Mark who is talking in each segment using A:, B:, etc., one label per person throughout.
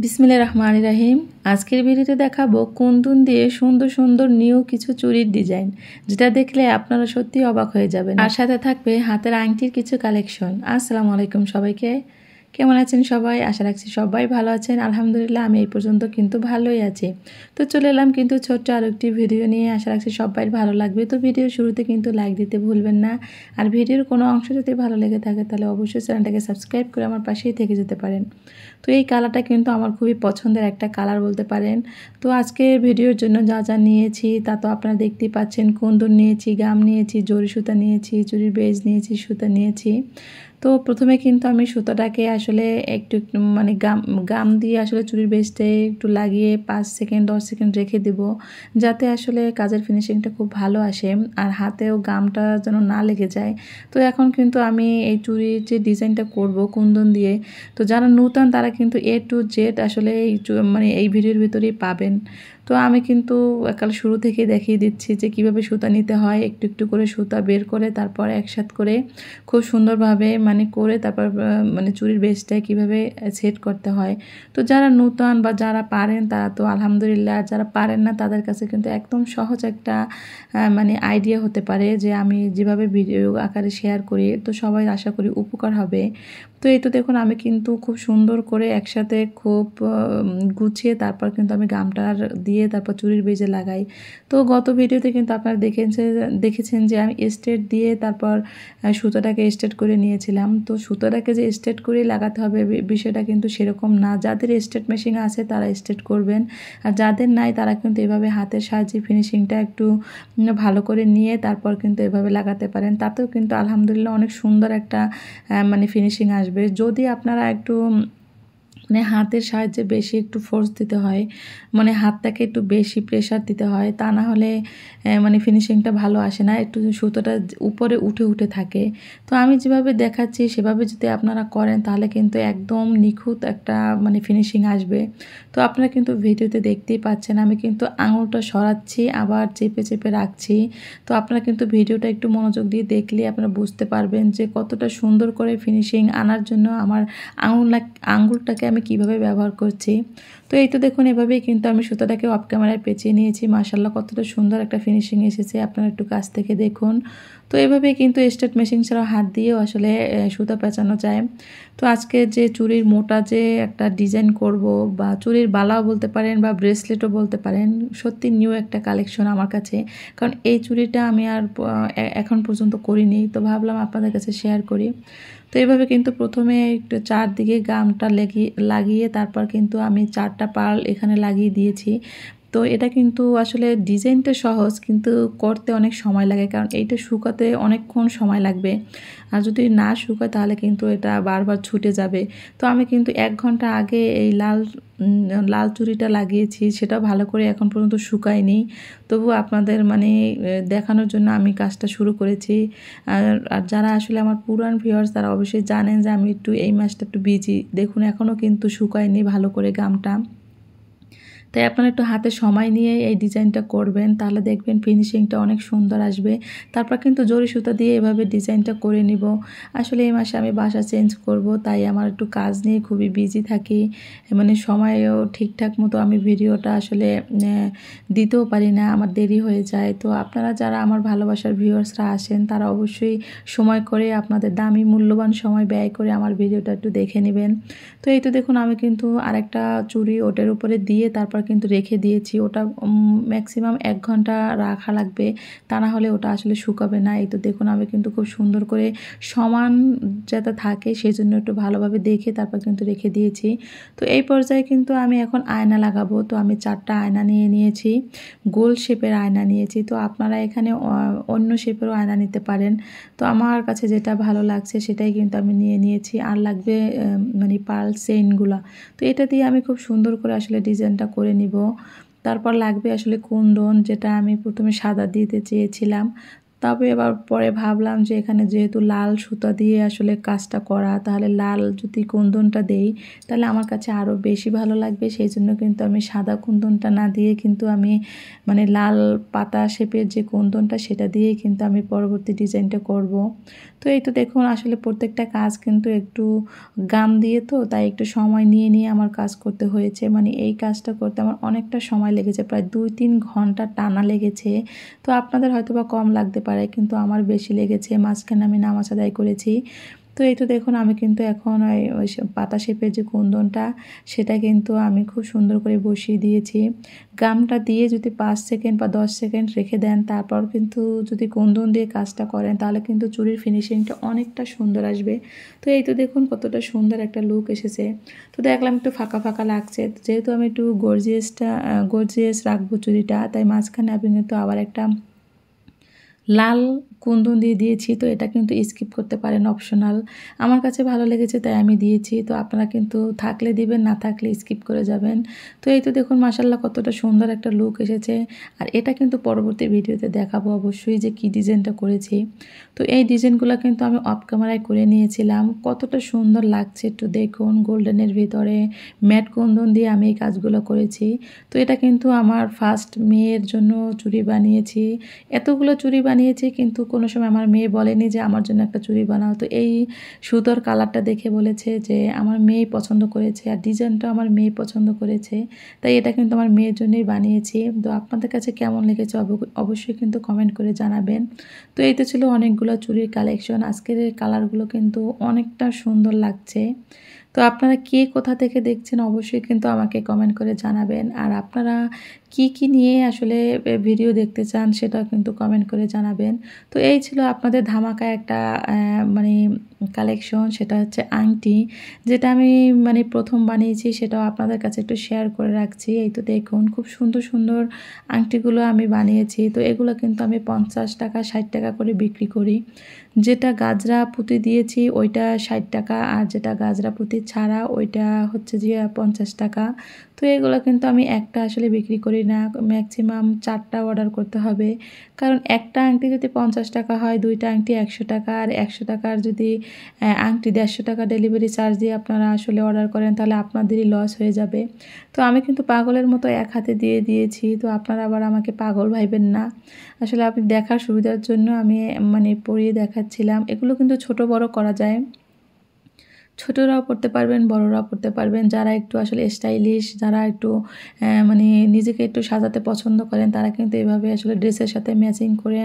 A: বিসমিল্লাহির রহমানির রহিম। আজকের ভিডিওতে দেখাবো কুন্দন দিয়ে সুন্দর সুন্দর নিউ কিছু চুড়ির ডিজাইন, যেটা দেখলে আপনারা সত্যি অবাক হয়ে যাবেন। আর সাথে থাকবে হাতের আংটির কিছু কালেকশন। আসসালামু আলাইকুম সবাইকে, কেমন আছেন সবাই? আশা রাখছি সবাই ভালো আছেন। আলহামদুলিল্লাহ আমি এই পর্যন্ত কিন্তু ভালোই আছি। তো চলে এলাম কিন্তু ছোট্ট আর একটি ভিডিও নিয়ে। আশা রাখছি সবাই ভালো লাগবে। তো ভিডিওর শুরুতে কিন্তু লাইক দিতে ভুলবেন না। আর ভিডিওর কোনো অংশ যদি ভালো লেগে থাকে তাহলে অবশ্যই চ্যানেলটাকে সাবস্ক্রাইব করে আমার পাশেই থেকে যেতে পারেন। তো এই কালারটা কিন্তু আমার খুবই পছন্দের একটা কালার বলতে পারেন। তো আজকে ভিডিওর জন্য যা যা নিয়েছি তা তো আপনারা দেখতেই পাচ্ছেন। কুন্দন নিয়েছি, গাম নিয়েছি, জরি সুতা নিয়েছি, চুড়ির বেজ নিয়েছি, সুতা নিয়েছি। তো প্রথমে কিন্তু আমি সুতাটাকে আসলে একটু মানে গাম দিয়ে আসলে চুড়ির বেজটা একটু লাগিয়ে 5 সেকেন্ড 10 সেকেন্ড রেখে দেব, যাতে আসলে কাজের ফিনিশিংটা খুব ভালো আসে আর হাতেও গামটা যেন না লেগে যায়। তো এখন কিন্তু আমি এই চুড়ির যে ডিজাইনটা করব কুন্দন দিয়ে, তো যারা নতুন তারা কিন্তু A to Z আসলে মানে এই ভিডিওর ভিতরেই পাবেন। তো আমি কিন্তু একাল শুরু থেকে দেখিয়ে দিচ্ছি যে কিভাবে সুতা নিতে হয়। একটু একটু করে সুতা বের করে তারপর একসাথ করে খুব সুন্দরভাবে মানে করে তারপর মানে চুড়ির বেজটা কীভাবে সেট করতে হয়। তো যারা নতুন বা যারা পারেন তারা তো আলহামদুলিল্লাহ, আর যারা পারেন না তাদের কাছে কিন্তু একদম সহজ একটা মানে আইডিয়া হতে পারে যে আমি যেভাবে ভিডিও আকারে শেয়ার করি, তো সবাই আশা করি উপকার হবে। তো এই তো দেখুন আমি কিন্তু খুব সুন্দর করে একসাথে খুব গুছিয়ে তারপর কিন্তু আমি গামটার দিয়ে তারপর চুড়ির বেজে লাগাই। তো গত ভিডিওতে কিন্তু আপনারা দেখেছেন যে আমি স্ট্রেট দিয়ে তারপর সুতোটাকে স্ট্রেট করে নিয়েছিলাম। তো সুতোটাকে যে স্ট্রেট করে লাগাতে হবে বিষয়টা কিন্তু সেরকম না। যাদের স্ট্রেট মেশিন আছে তারা স্ট্রেট করবেন, আর যাদের নাই তারা কিন্তু এভাবে হাতের সাহায্যে ফিনিশিংটা একটু ভালো করে নিয়ে তারপর কিন্তু এভাবে লাগাতে পারেন। তাতেও কিন্তু আলহামদুলিল্লাহ অনেক সুন্দর একটা মানে ফিনিশিং আসবে। যদি আপনারা একটু মানে হাতের সাহায্যে বেশি একটু ফোর্স দিতে হয়, মানে হাতটাকে একটু বেশি প্রেশার দিতে হয়, তা না হলে মানে ফিনিশিংটা ভালো আসে না, একটু সুতোটা উপরে উঠে উঠে থাকে। তো আমি যেভাবে দেখাচ্ছি সেভাবে যদি আপনারা করেন তাহলে কিন্তু একদম নিখুঁত একটা মানে ফিনিশিং আসবে। তো আপনারা কিন্তু ভিডিওতে দেখতেই পাচ্ছেন আমি কিন্তু আঙুলটা সরাচ্ছি আবার চেপে চেপে রাখছি। তো আপনারা কিন্তু ভিডিওটা একটু মনোযোগ দিয়ে দেখলে আপনারা বুঝতে পারবেন যে কতটা সুন্দর করে ফিনিশিং আনার জন্য আমার আঙুলটাকে আমি কিভাবে ব্যবহার করছি। তো এই তো দেখুন এভাবেই কিন্তু আমি সুতোটাকে অফ ক্যামেরায় পেঁচিয়ে নিয়েছি। মাশাআল্লাহ কতটা সুন্দর একটা ফিনিশিং এসেছে, আপনারা একটু কাছ থেকে দেখুন। তো এভাবেই কিন্তু স্ট্রেট মেশিন ছাড়াও হাত দিয়েও আসলে সুতা পেঁচানো যায়। তো আজকে যে চুড়ির মোটা যে একটা ডিজাইন করব, বা চুড়ির বালাও বলতে পারেন বা ব্রেসলেটও বলতে পারেন, সত্যি নিউ একটা কালেকশন আমার কাছে। কারণ এই চুড়িটা আমি আর এখন পর্যন্ত করিনি, তো ভাবলাম আপনাদের কাছে শেয়ার করি। তো এইভাবে কিন্তু প্রথমে একটু চারদিকে গামটা লাগিয়ে তারপর কিন্তু আমি 4টা পার্ল এখানে লাগিয়ে দিয়েছি। তো এটা কিন্তু আসলে ডিজাইনটা সহজ, কিন্তু করতে অনেক সময় লাগে, কারণ এইটা শুকাতে অনেকক্ষণ সময় লাগবে। আর যদি না শুকায় তাহলে কিন্তু এটা বারবার ছুটে যাবে। তো আমি কিন্তু 1 ঘন্টা আগে এই লাল চুড়িটা লাগিয়েছি, সেটা ভালো করে এখন পর্যন্ত শুকায়নি। তবু আপনাদের মানে দেখানোর জন্য আমি কাজটা শুরু করেছি। আর যারা আসলে আমার পুরান ভিউয়ার্স তারা অবশ্যই জানেন যে আমি একটু এই মাসটা একটু বিজি। দেখুন এখনও কিন্তু শুকায়নি ভালো করে গামটা। তাই আপনারা একটু হাতে সময় নিয়ে এই ডিজাইনটা করবেন, তাহলে দেখবেন ফিনিশিংটা অনেক সুন্দর আসবে। তারপর কিন্তু জরি সুতা দিয়ে এভাবে ডিজাইনটা করে নিব। আসলে এই মাসে আমি বাসা চেঞ্জ করব, তাই আমার একটু কাজ নিয়ে খুবই বিজি থাকি। মানে সময়ও ঠিকঠাক মতো আমি ভিডিওটা আসলে দিতেও পারি না, আমার দেরি হয়ে যায়। তো আপনারা যারা আমার ভালোবাসার ভিউয়ার্সরা আসেন তারা অবশ্যই সময় করে আপনাদের দামি মূল্যবান সময় ব্যয় করে আমার ভিডিওটা একটু দেখে নেবেন। তো এই তো দেখুন আমি কিন্তু আরেকটা চুড়ি ওটার উপরে দিয়ে তারপর কিন্তু রেখে দিয়েছি। ওটা ম্যাক্সিমাম 1 ঘন্টা রাখা লাগবে, তা না হলে ওটা আসলে শুকাবে না। এই তো দেখুন আমি কিন্তু খুব সুন্দর করে সমান যাতে থাকে সেই জন্য একটু ভালোভাবে দেখে তারপর কিন্তু রেখে দিয়েছি। তো এই পর্যায়ে কিন্তু আমি এখন আয়না লাগাবো। তো আমি 4টা আয়না নিয়ে নিয়েছি, গোল শেপের আয়না নিয়েছি। তো আপনারা এখানে অন্য শেপেরও আয়না নিতে পারেন। তো আমার কাছে যেটা ভালো লাগছে সেটাই কিন্তু আমি নিয়ে নিয়েছি। আর লাগবে মানে পার্ল চেইনগুলা। তো এটা দিয়ে আমি খুব সুন্দর করে আসলে ডিজাইনটা করে নিব। তারপর লাগবে আসলে কুন্দন, যেটা আমি প্রথমে সাদা দিতে চেয়েছিলাম। তবে এবার পরে ভাবলাম যে এখানে যেহেতু লাল সুতা দিয়ে আসলে কাজটা করা, তাহলে লাল যদি কুন্দনটা দেই তাহলে আমার কাছে আরও বেশি ভালো লাগবে। সেই জন্য কিন্তু আমি সাদা কুন্দনটা না দিয়ে কিন্তু আমি মানে লাল পাতা শেপের যে কুন্দনটা সেটা দিয়েই কিন্তু আমি পরবর্তী ডিজাইনটা করব। তো এই তো দেখুন আসলে প্রত্যেকটা কাজ কিন্তু একটু গাম দিয়ে তো তাই একটু সময় নিয়ে নিয়ে আমার কাজ করতে হয়েছে। মানে এই কাজটা করতে আমার অনেকটা সময় লেগেছে, প্রায় ২-৩ ঘন্টা টানা লেগেছে। তো আপনাদের হয়তোবা কম লাগতে পারে, কিন্তু আমার বেশি লেগেছে। মাঝখানে আমি নামাজ আদায় করেছি। তো এই তো দেখুন আমি কিন্তু এখন ওই পাতা শেপের যে কুন্দনটা সেটা কিন্তু আমি খুব সুন্দর করে বসিয়ে দিয়েছি। গামটা দিয়ে যদি 5 সেকেন্ড বা 10 সেকেন্ড রেখে দেন, তারপর কিন্তু যদি কুন্দন দিয়ে কাজটা করেন তাহলে কিন্তু চুড়ির ফিনিশিংটা অনেকটা সুন্দর আসবে। তো এই তো দেখুন কতটা সুন্দর একটা লুক এসেছে। তো দেখলাম একটু ফাঁকা ফাঁকা লাগছে, যেহেতু আমি একটু গর্জিয়াস রাখবো চুড়িটা, তাই মাঝখানে আমি কিন্তু আবার একটা লাল কুন্দন দিয়ে দিয়েছি। তো এটা কিন্তু স্কিপ করতে পারেন, অপশনাল। আমার কাছে ভালো লেগেছে তাই আমি দিয়েছি। তো আপনারা কিন্তু থাকলে দিবেন, না থাকলে স্কিপ করে যাবেন। তো এই তো দেখুন মাশাআল্লাহ কতটা সুন্দর একটা লুক এসেছে। আর এটা কিন্তু পরবর্তী ভিডিওতে দেখাবো অবশ্যই যে কি ডিজাইনটা করেছি। তো এই ডিজাইনগুলো কিন্তু আমি অফ ক্যামেরায় করে নিয়েছিলাম। কতটা সুন্দর লাগছে একটু দেখুন, গোল্ডেনের ভিতরে ম্যাট কুন্দন দিয়ে আমি এই কাজগুলো করেছি। তো এটা কিন্তু আমার ফার্স্ট মেয়ের জন্য চুড়ি বানিয়েছি। এতগুলো চুড়ি বানিয়েছি, কিন্তু কোনো সময় আমার মেয়ে বলেনি যে আমার জন্য একটা চুড়ি বানাও। তো এই সুতোর কালারটা দেখে বলেছে যে আমার মেয়েই পছন্দ করেছে, আর ডিজাইনটা আমার মেয়ে পছন্দ করেছে, তাই এটা কিন্তু আমার মেয়ের জন্যই বানিয়েছি। তো আপনাদের কাছে কেমন লেগেছে অবশ্যই কিন্তু কমেন্ট করে জানাবেন। তো এই তো ছিল অনেকগুলো চুড়ির কালেকশন। আজকের এই কালারগুলো কিন্তু অনেকটা সুন্দর লাগছে। তো আপনারা কে কোথা থেকে দেখছেন অবশ্যই কিন্তু আমাকে কমেন্ট করে জানাবেন। আর আপনারা কি নিয়ে আসলে ভিডিও দেখতে চান সেটাও কিন্তু কমেন্ট করে জানাবেন। তো এই ছিল আপনাদের ধামাকা একটা মানে কালেকশন, সেটা হচ্ছে আংটি, যেটা আমি মানে প্রথম বানিয়েছি, সেটাও আপনাদের কাছে একটু শেয়ার করে রাখছি। এই তো দেখুন খুব সুন্দর সুন্দর আংটিগুলো আমি বানিয়েছি। তো এগুলো কিন্তু আমি 50 টাকা 60 টাকা করে বিক্রি করি। যেটা গাজরা পুঁতি দিয়েছি ওইটা 60 টাকা, আর যেটা গাজরা পুঁতি ছাড়া ওইটা হচ্ছে যে 50 টাকা। তো এগুলো কিন্তু আমি একটা আসলে বিক্রি করি না, ম্যাক্সিমাম 4টা অর্ডার করতে হবে। কারণ একটা আংটি যদি 50 টাকা হয়, 2টা আংটি 100 টাকা, আর 100 টাকার যদি আংটি 150 টাকা ডেলিভারি চার্জ দিয়ে আপনারা আসলে অর্ডার করেন, তাহলে আপনাদেরই লস হয়ে যাবে। তো আমি কিন্তু পাগলের মতো এক হাতে দিয়ে দিয়েছি। তো আপনারা আবার আমাকে পাগল ভাইবেন না, আসলে আপনি দেখার সুবিধার জন্য আমি মানে পরিয়ে দেখাচ্ছিলাম। এগুলো কিন্তু ছোট বড় করা যায়, ছোটরাও পড়তে পারবেন, বড়রাও পড়তে পারবেন। যারা একটু আসলে স্টাইলিশ, যারা একটু মানে নিজেকে একটু সাজাতে পছন্দ করেন, তারা কিন্তু এভাবে আসলে ড্রেসের সাথে ম্যাচিং করে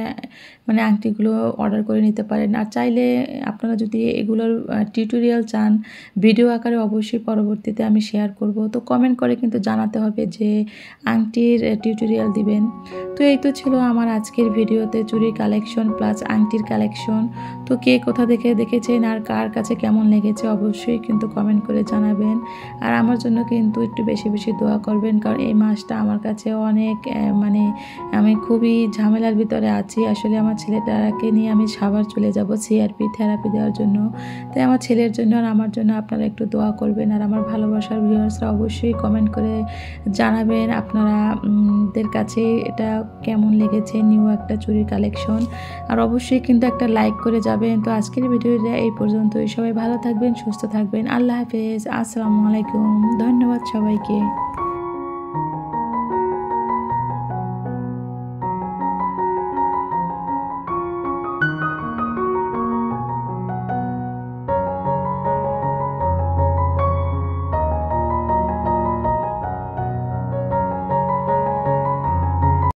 A: মানে আংটিগুলো অর্ডার করে নিতে পারেন। আর চাইলে আপনারা যদি এগুলোর টিউটোরিয়াল চান ভিডিও আকারে, অবশ্যই পরবর্তীতে আমি শেয়ার করব। তো কমেন্ট করে কিন্তু জানাতে হবে যে আংটির টিউটোরিয়াল দিবেন। তো এই তো ছিল আমার আজকের ভিডিওতে চুড়ির কালেকশন প্লাস আংটির কালেকশন। তো কে কোথা থেকে দেখেছেন আর কার কাছে কেমন লেগেছে অবশ্যই কিন্তু কমেন্ট করে জানাবেন। আর আমার জন্য কিন্তু একটু বেশি বেশি দোয়া করবেন, কারণ এই মাসটা আমার কাছে অনেক মানে আমি খুবই ঝামেলার ভিতরে আছি। আসলে আমার ছেলেটাকে নিয়ে আমি সাভার চলে যাব সিআরপি থেরাপি দেওয়ার জন্য। তাই আমার ছেলের জন্য আর আমার জন্য আপনারা একটু দোয়া করবেন। আর আমার ভালোবাসার ভিউয়ার্সরা অবশ্যই কমেন্ট করে জানাবেন আপনারা দের কাছে এটা কেমন লেগেছে নিউ একটা চুড়ির কালেকশন। আর অবশ্যই কিন্তু একটা লাইক করে যাবেন। তো আজকের ভিডিওটা এই পর্যন্তই। সবাই ভালো থাকবেন, সুস্থ থাকবেন। আল্লাহ হাফেজ, আসসালামু আলাইকুম। ধন্যবাদ সবাইকে।